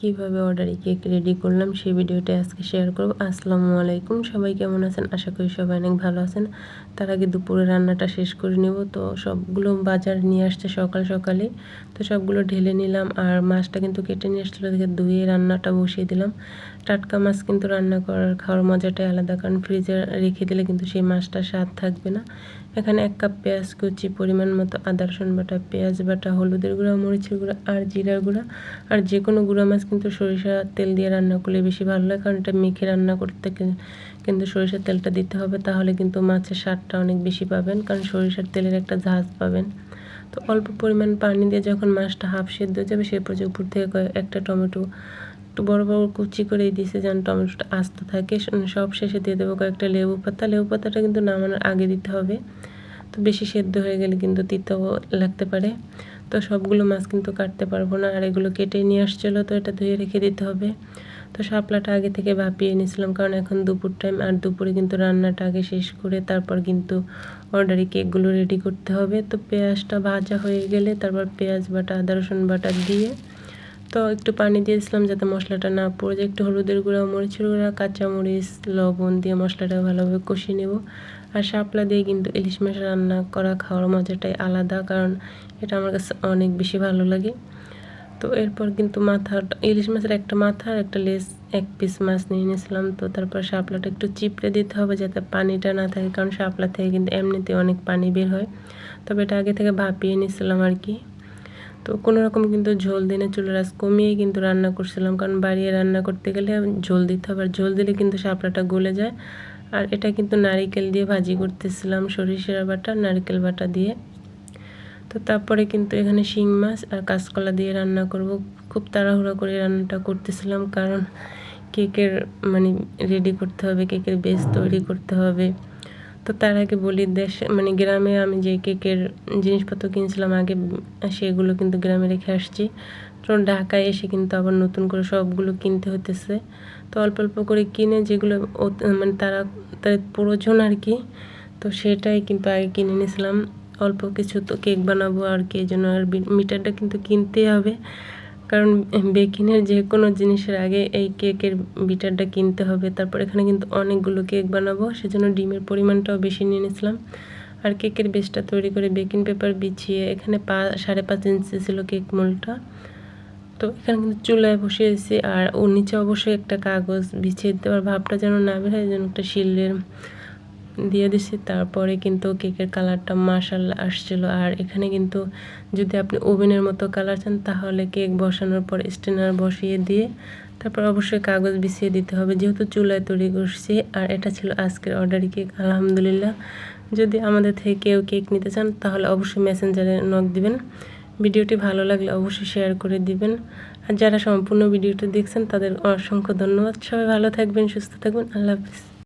কিভাবে অর্ডারে cake ready করলাম সেই ভিডিওটা আজকে শেয়ার করব। আসসালামু আলাইকুম, সবাই কেমন আছেন? আশা করি সবাই অনেক ভালো আছেন। তার আগে দুপুরে রান্নাটা শেষ করে নেব। তো সবগুলো বাজার নিয়ে আসছে সকাল সকালে, তো সবগুলো ঢেলে নিলাম। আর মাছটা কিন্তু কেটে নিয়ে আসছিলো, দেখে ধুয়ে রান্নাটা বসিয়ে দিলাম। টাটকা মাছ কিন্তু রান্না করার খাওয়ার মজাটাই আলাদা, কারণ ফ্রিজে রেখে দিলে কিন্তু সেই মাছটা স্বাদ থাকবে না। এখানে 1 কাপ পেঁয়াজ কুচি, পরিমাণ মতো আদা রসুন বাটা, পেঁয়াজ বাটা, হলুদের গুঁড়া, মরিচের গুঁড়া আর জিরার গুঁড়া। আর যে কোনো গুঁড়া মাছ কিন্তু সরিষা তেল দিয়ে রান্না করলে বেশি ভালো লাগে, কারণ এটা মেখে রান্না করতে কিন্তু সরিষার তেলটা দিতে হবে, তাহলে কিন্তু মাছের স্বাদটা অনেক বেশি পাবেন, কারণ সরিষার তেলের একটা ঝাঁজ পাবেন। তো অল্প পরিমাণ পানি দিয়ে যখন মাছটা হাফ সেদ্ধ হয়ে যাবে, সেই পর্যায়ে উপর থেকে একটা টমেটো একটু বড় বড় কুচি করে দিয়েছে, যেন টমেটোটা আস্ত থাকে। সব শেষে দিয়ে দেবো কয়েকটা লেবু পাতা। লেবু পাতাটা কিন্তু নামানোর আগে দিতে হবে, তো বেশি সেদ্ধ হয়ে গেলে কিন্তু তিতাও লাগতে পারে। তো সবগুলো মাছ কিন্তু কাটতে পারবো না, আর এগুলো কেটে নিয়ে আসছিলো, তো এটা ধুয়ে রেখে দিতে হবে। তো শাপলাটা আগে থেকে ভাপিয়ে নিয়েছিলাম, কারণ এখন দুপুর টাইম, আর দুপুরে কিন্তু রান্নাটা আগে শেষ করে তারপর কিন্তু অর্ডারি কেকগুলো রেডি করতে হবে। তো পেঁয়াজটা ভাজা হয়ে গেলে তারপর পেঁয়াজ বাটা, আদা রসুন বাটা দিয়ে তো একটু পানি দিয়েছিলাম যাতে মশলাটা না পড়ে যায়। একটু হলুদের গুঁড়া, মরিচের গুঁড়া, কাঁচামরিচ, লবণ দিয়ে মশলাটা ভালোভাবে কষিয়ে নেব। আর শাপলা দিয়ে কিন্তু ইলিশ মাছ রান্না করা খাওয়ার মজাটাই আলাদা, কারণ এটা আমার কাছে অনেক বেশি ভালো লাগে। তো এরপর কিন্তু ইলিশ মাছের একটা মাথা আর একটা লেজ, 1 পিস মাছ নিয়ে নিয়েছিলাম। তো তারপর শাপলাটা একটু চিপড়ে দিতে হবে যাতে পানিটা না থাকে, কারণ শাপলা থেকে কিন্তু এমনিতে অনেক পানি বের হয়। তবে এটা আগে থেকে ভাপিয়ে নিয়েছিলাম আর কি। তো কোনো রকম কিন্তু ঝোল দিনে চুলার আঁচ কমিয়েই কিন্তু রান্না করছিলাম, কারণ বাড়িয়ে রান্না করতে গেলে ঝোল দিতে হবে, আর ঝোল দিলে কিন্তু শাপলাটা গলে যায়। আর এটা কিন্তু নারিকেল দিয়ে ভাজি করতেছিলাম, সরিষা বাটা, নারকেল বাটা দিয়ে। তো তারপরে কিন্তু এখানে শিং মাছ আর কাঁচকলা দিয়ে রান্না করব। খুব তাড়াহুড়া করে রান্নাটা করতেছিলাম, কারণ কেকের রেডি করতে হবে, কেকের বেস তৈরি করতে হবে। তো তার আগে বলি, গ্রামে আমি যে কেকের জিনিসপত্র কিনছিলাম আগে, সেগুলো কিন্তু গ্রামে রেখে আসছি। তো ঢাকায় এসে কিন্তু আবার নতুন করে সবগুলো কিনতে হতেছে। তো অল্প অল্প করে কিনে যেগুলো তাদের প্রয়োজন আর কি, তো সেটাই কিন্তু আগে কিনে নিয়েছিলাম। অল্প কিছু তো কেক বানাবো আর কি, এই জন্য আর মিটারটা কিন্তু কিনতেই হবে, কারণ বেকিংয়ের যে কোনো জিনিসের আগে এই কেকের বিটারটা কিনতে হবে। তারপর এখানে কিন্তু অনেকগুলো কেক বানাবো, সেজন্য ডিমের পরিমাণটাও বেশি নিয়ে নিয়েছিলাম। আর কেকের বেসটা তৈরি করে বেকিং পেপার বিছিয়ে, এখানে 5.5 ইঞ্চি ছিল কেক মোল্ডটা। তো এখানে কিন্তু চুলায় বসিয়েছি, আর ওর নিচে অবশ্যই একটা কাগজ বিছিয়ে দিতে, আর ভাবটা যেন না বের হয়, যেন একটা শিলের দিয়ে দিছি। তারপরে কিন্তু কেকের কালারটা মাশাআল্লাহ আসছিল। আর এখানে কিন্তু যদি আপনি ওভেনের মতো কালার চান, তাহলে কেক বসানোর পর স্ট্যান্ডার বসিয়ে দিয়ে তারপর অবশ্যই কাগজ বিছিয়ে দিতে হবে, যেহেতু চুলায় তৈরি করছি। আর এটা ছিল আজকের অর্ডারি কেক, আলহামদুলিল্লাহ। যদি আমাদের থেকে কেউ কেক নিতে চান, তাহলে অবশ্যই মেসেঞ্জারে নক দিবেন। ভিডিওটি ভালো লাগলে অবশ্যই শেয়ার করে দিবেন। আর যারা সম্পূর্ণ ভিডিওটি দেখছেন তাদের অসংখ্য ধন্যবাদ। সবাই ভালো থাকবেন, সুস্থ থাকবেন। আল্লাহ হাফিজ।